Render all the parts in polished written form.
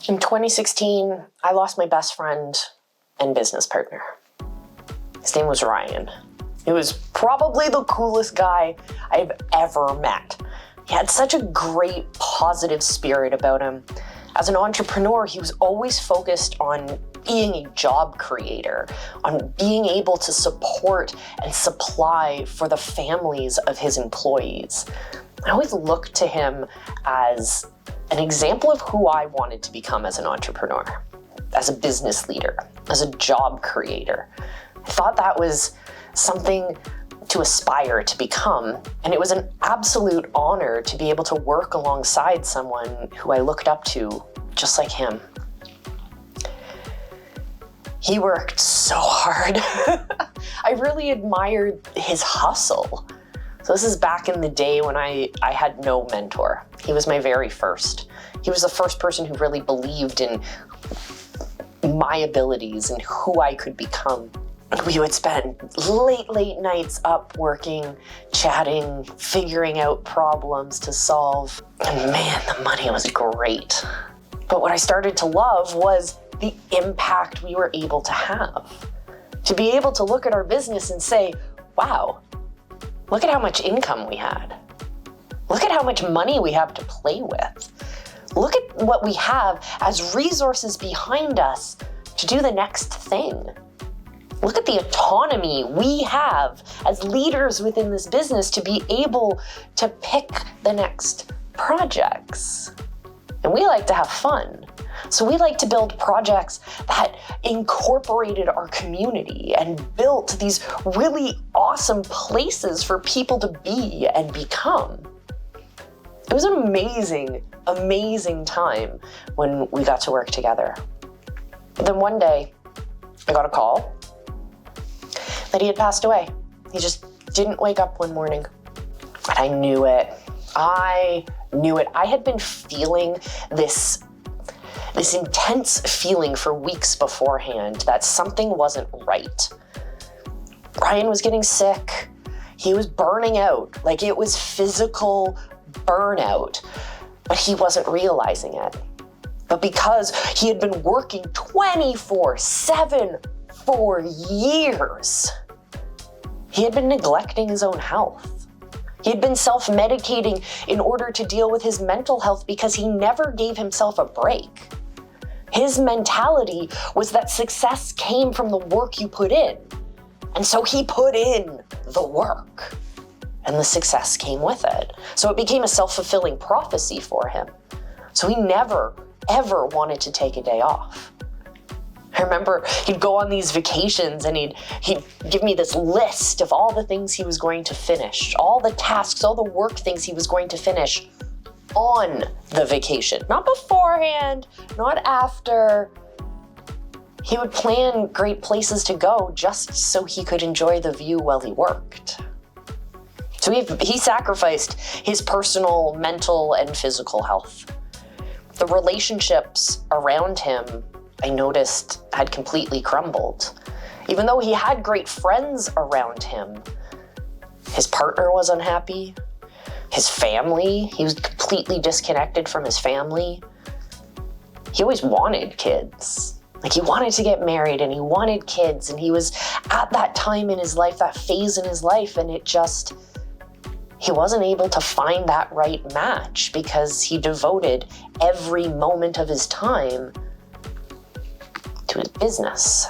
In 2016, I lost my best friend and business partner. His name was Ryan. He was probably the coolest guy I've ever met. He had such a great, positive spirit about him. As an entrepreneur, he was always focused on being a job creator, on being able to support and supply for the families of his employees. I always looked to him as an example of who I wanted to become as an entrepreneur, as a business leader, as a job creator. I thought that was something to aspire to become, and it was an absolute honor to be able to work alongside someone who I looked up to just like him. He worked so hard. I really admired his hustle. So this is back in the day when I had no mentor. He was my very first. He was the first person who really believed in my abilities and who I could become. We would spend late nights up working, chatting, figuring out problems to solve. And man, the money was great. But what I started to love was the impact we were able to have. To be able to look at our business and say, wow, look at how much income we had. Look at how much money we have to play with. Look at what we have as resources behind us to do the next thing. Look at the autonomy we have as leaders within this business to be able to pick the next projects. And we like to have fun. So we like to build projects that incorporated our community and built these really awesome places for people to be and become. It was an amazing, amazing time when we got to work together. But then one day, I got a call that he had passed away. He just didn't wake up one morning. And I knew it. I had been feeling this intense feeling for weeks beforehand that something wasn't right. Ryan was getting sick. He was burning out. Like, it was physical burnout, but he wasn't realizing it. But because he had been working 24/7 for years, he had been neglecting his own health. He had been self-medicating in order to deal with his mental health because he never gave himself a break. His mentality was that success came from the work you put in. And so he put in the work, and the success came with it. So it became a self-fulfilling prophecy for him. So he never, ever wanted to take a day off. I remember he'd go on these vacations and he'd give me this list of all the things he was going to finish, all the tasks, all the work things he was going to finish on the vacation. Not beforehand, not after. He would plan great places to go just so he could enjoy the view while he worked. So he sacrificed his personal, mental, and physical health. The relationships around him, I noticed, had completely crumbled. Even though he had great friends around him, his partner was unhappy. His family, he was completely disconnected from his family. He always wanted kids. Like, he wanted to get married and he wanted kids, and he was at that time in his life, that phase in his life, and he wasn't able to find that right match because he devoted every moment of his time to his business.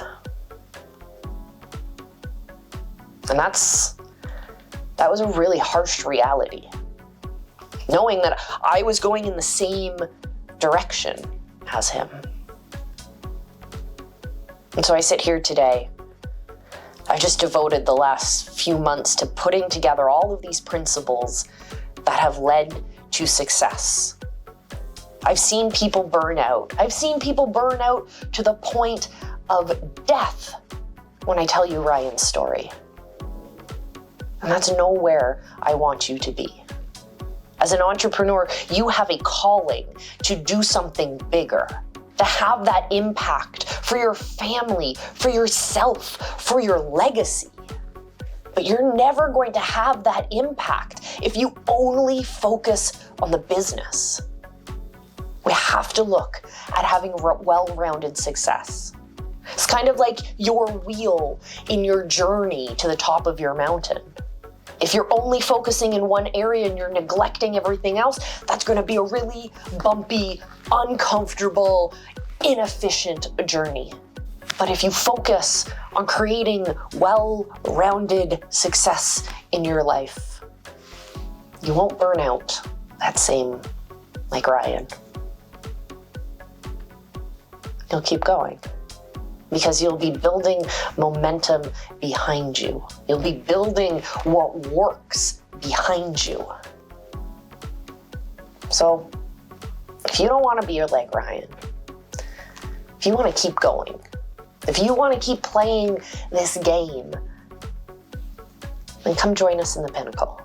And that was a really harsh reality. Knowing that I was going in the same direction as him. And so I sit here today. I just devoted the last few months to putting together all of these principles that have led to success. I've seen people burn out. I've seen people burn out to the point of death when I tell you Ryan's story. And that's nowhere I want you to be. As an entrepreneur, you have a calling to do something bigger, to have that impact for your family, for yourself, for your legacy. But you're never going to have that impact if you only focus on the business. We have to look at having well-rounded success. It's kind of like your wheel in your journey to the top of your mountain. If you're only focusing in one area and you're neglecting everything else, that's going to be a really bumpy, uncomfortable, inefficient journey. But if you focus on creating well-rounded success in your life, you won't burn out that same like Ryan. You'll keep going because you'll be building momentum behind you. You'll be building what works behind you. So if you don't want to be like Ryan, if you want to keep going, if you want to keep playing this game, then come join us in the Pinnacle.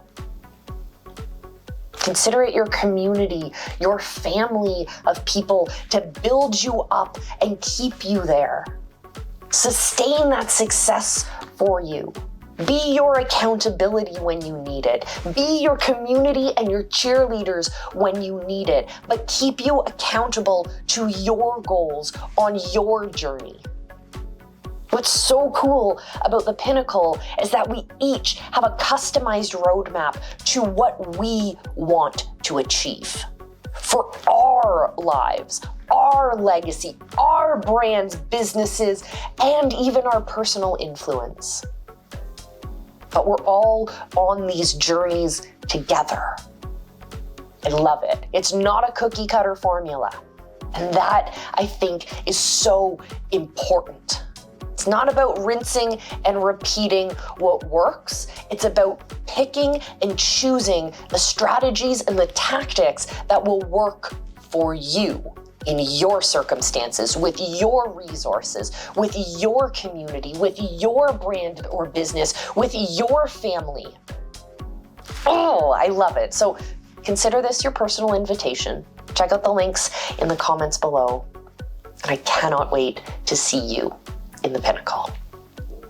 Consider it your community, your family of people to build you up and keep you there. Sustain that success for you. Be your accountability when you need it. Be your community and your cheerleaders when you need it, but keep you accountable to your goals on your journey. What's so cool about the Pinnacle is that we each have a customized roadmap to what we want to achieve for our lives, our legacy, our brands, businesses, and even our personal influence. But we're all on these journeys together. I love it. It's not a cookie cutter formula. And that, I think, is so important. It's not about rinsing and repeating what works. It's about picking and choosing the strategies and the tactics that will work for you in your circumstances, with your resources, with your community, with your brand or business, with your family. Oh, I love it. So consider this your personal invitation. Check out the links in the comments below. And I cannot wait to see you in the Pinnacle.